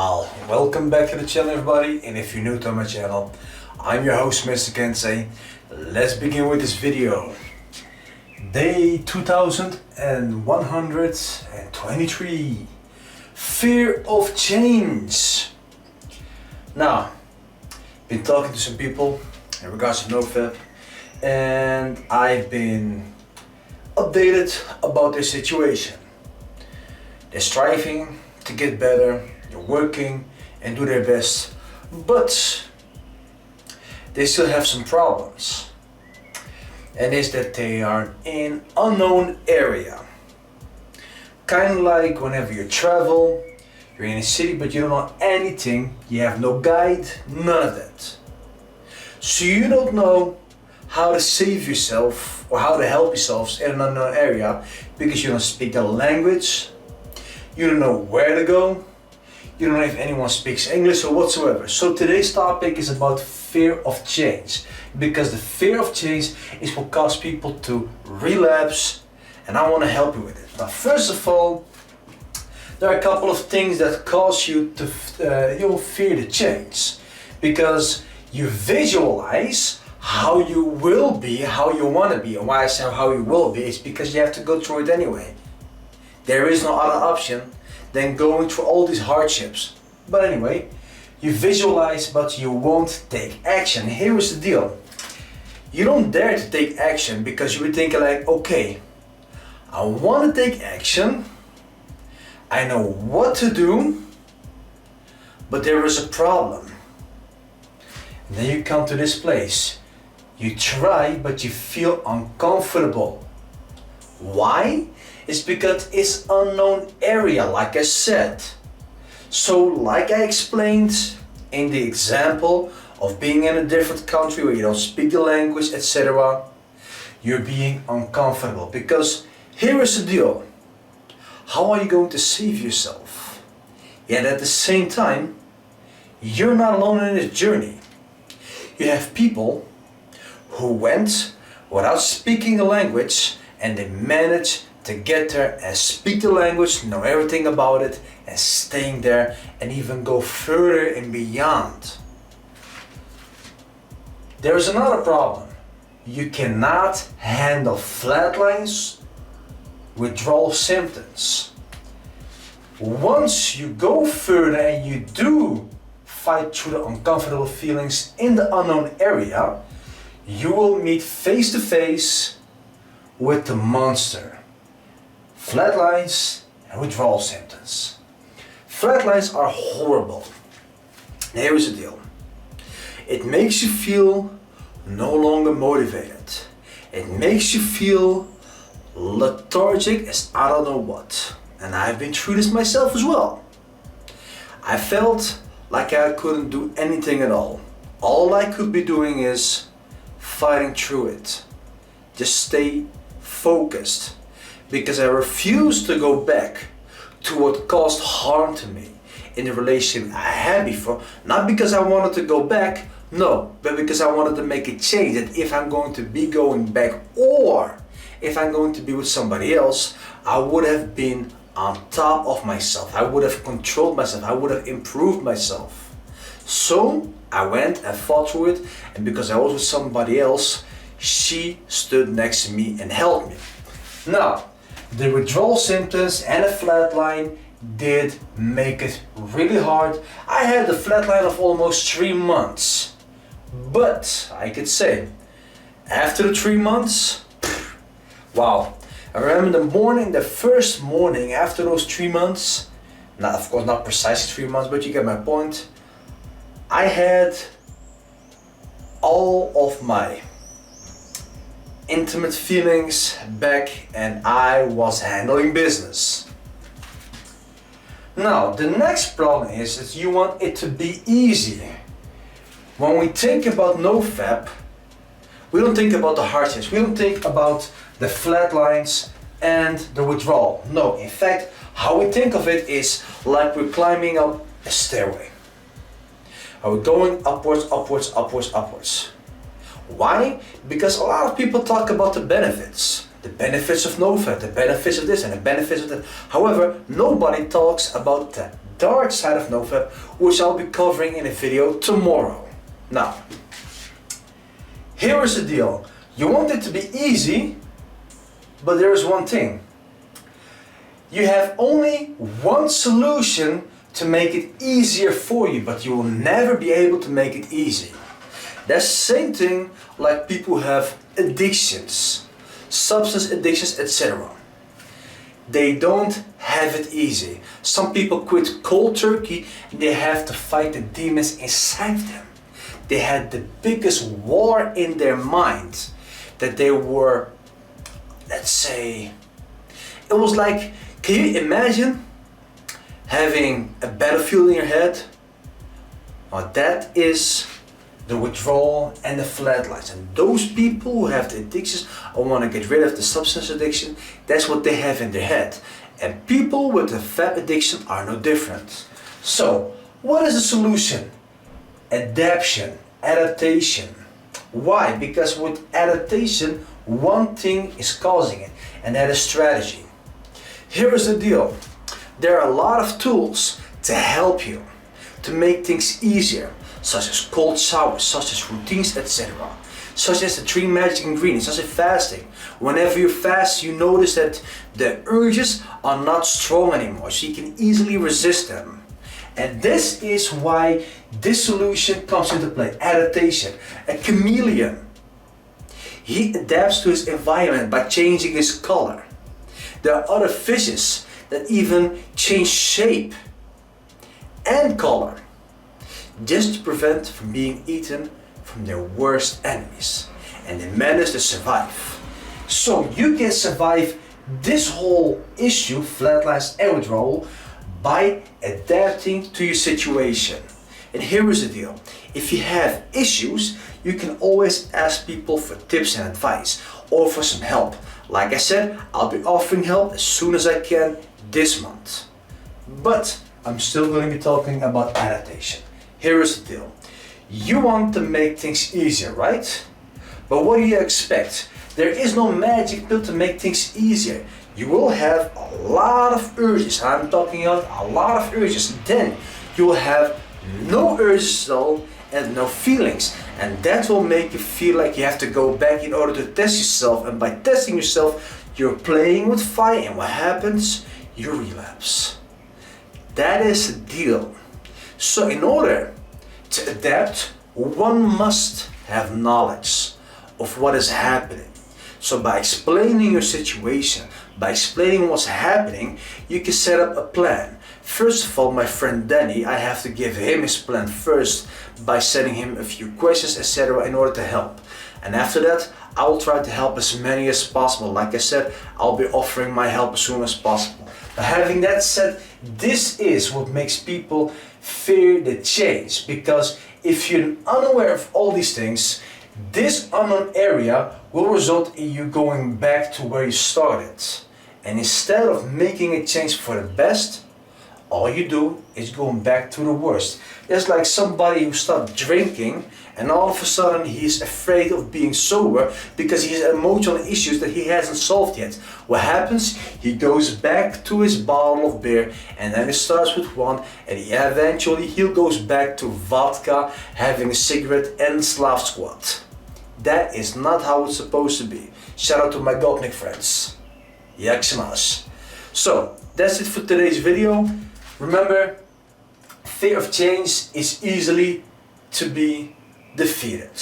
Well, welcome back to the channel, everybody, and if you're new to my channel, I'm your host, Mr. Kensei. Let's begin with this video. Day 2123. Fear of change. Now, been talking to some people in regards to NoFap, and I've been updated about their situation. They're striving to get better, they're working and do their best, but they still have some problems. And is that they are in unknown area. Kind of like whenever you travel, you're in a city but you don't know anything, you have no guide, none of that. So you don't know how to save yourself or how to help yourselves in an unknown area because you don't speak the language, you don't know where to go, you don't know if anyone speaks English or whatsoever. So today's topic is about fear of change, because the fear of change is what causes people to relapse, and I want to help you with it. Now, first of all, there are a couple of things that cause you to fear the change, because you visualize how you will be, how you want to be. And why I say how you will be is because you have to go through it anyway. There is no other option than going through all these hardships. But anyway, you visualize but you won't take action. Here is the deal. You don't dare to take action because you would think like, okay, I want to take action, I know what to do, but there is a problem. And then you come to this place. You try but you feel uncomfortable. Why? It's because it's unknown area, like I said. So like I explained in the example of being in a different country where you don't speak the language, etc., you're being uncomfortable. Because here is the deal. How are you going to save yourself? Yet at the same time, you're not alone in this journey. You have people who went without speaking the language and they managed to get there and speak the language, know everything about it, and staying there and even go further and beyond. There is another problem. You cannot handle flatlines, withdrawal symptoms. Once you go further and you do fight through the uncomfortable feelings in the unknown area, you will meet face to face with the monster. Flatlines and withdrawal symptoms. Flatlines are horrible. Here is the deal. It makes you feel no longer motivated. It makes you feel lethargic as I don't know what. And I've been through this myself as well. I felt like I couldn't do anything at all. All I could be doing is fighting through it. Just stay focused. Because I refused to go back to what caused harm to me in the relationship I had before. Not because I wanted to go back, no, but because I wanted to make a change. That if I'm going to be going back or if I'm going to be with somebody else, I would have been on top of myself. I would have controlled myself. I would have improved myself. So I went and fought through it, and because I was with somebody else, she stood next to me and helped me. Now, the withdrawal symptoms and a flatline did make it really hard. I had a flatline of almost 3 months. But I could say, after the 3 months, wow. I remember the first morning after those 3 months, not of course not precisely 3 months, but you get my point. I had all of my intimate feelings back and I was handling business. Now, the next problem is that you want it to be easy. When we think about NoFap, we don't think about the hardships, we don't think about the flatlines and the withdrawal. No, in fact, how we think of it is like we're climbing up a stairway. Are we going upwards, upwards, upwards, upwards? Why? Because a lot of people talk about the benefits. The benefits of NoFap, the benefits of this and the benefits of that. However, nobody talks about the dark side of NoFap, which I'll be covering in a video tomorrow. Now, here is the deal. You want it to be easy, but there is one thing. You have only one solution to make it easier for you, but you will never be able to make it easy. That's the same thing like people who have addictions, substance addictions, etc. They don't have it easy. Some people quit cold turkey and they have to fight the demons inside them. They had the biggest war in their mind that they were, let's say, it was like, can you imagine having a battlefield in your head? Well, that is the withdrawal and the flatlines. And those people who have the addictions or want to get rid of the substance addiction, that's what they have in their head. And people with the fat addiction are no different. So, what is the solution? Adaptation. Why? Because with adaptation, one thing is causing it, and that is strategy. Here is the deal. There are a lot of tools to help you to make things easier, such as cold showers, such as routines, etc. Such as the 3 magic ingredients, such as fasting. Whenever you fast, you notice that the urges are not strong anymore, so you can easily resist them. And this is why this solution comes into play. Adaptation. A chameleon. He adapts to his environment by changing his color. There are other fishes that even change shape and color just to prevent from being eaten from their worst enemies, and they manage to survive. So you can survive this whole issue, flatlines and withdrawal, by adapting to your situation. And here is the deal. If you have issues, you can always ask people for tips and advice or for some help. Like I said, I'll be offering help as soon as I can this month. But I'm still going to be talking about adaptation. Here is the deal. You want to make things easier, right? But what do you expect? There is no magic pill to make things easier. You will have a lot of urges. I'm talking about a lot of urges. Then you will have no urges at all and no feelings. And that will make you feel like you have to go back in order to test yourself. And by testing yourself, you're playing with fire. And what happens? You relapse. That is the deal. So in order to adapt, one must have knowledge of what is happening. So by explaining your situation, by explaining what's happening, you can set up a plan. First of all, my friend Danny, I have to give him his plan first by sending him a few questions, etc. in order to help. And after that, I will try to help as many as possible. Like I said, I'll be offering my help as soon as possible. But having that said, this is what makes people fear the change. Because if you're unaware of all these things, this unknown area will result in you going back to where you started. And instead of making a change for the best, all you do is going back to the worst. It's like somebody who stopped drinking and all of a sudden he's afraid of being sober because he has emotional issues that he hasn't solved yet. What happens? He goes back to his bottle of beer, and then he starts with one, and eventually he goes back to vodka, having a cigarette and Slav squat. That is not how it's supposed to be. Shout out to my Gopnik friends. Jak se máš? So, that's it for today's video. Remember, fear of change is easily to be defeated.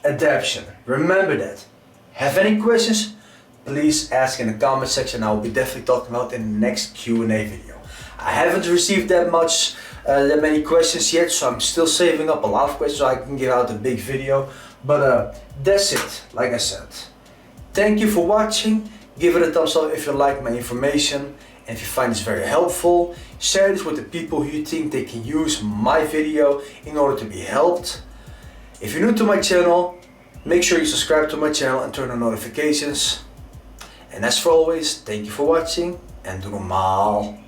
Adaptation. Remember that. Have any questions? Please ask in the comment section. I will be definitely talking about in the next Q&A video. I haven't received that many questions yet, so I'm still saving up a lot of questions so I can give out a big video. But that's it, like I said. Thank you for watching. Give it a thumbs up if you like my information. And if you find this very helpful, share this with the people who you think they can use my video in order to be helped. If you're new to my channel, make sure you subscribe to my channel and turn on notifications. And as for always, thank you for watching and doe normaal.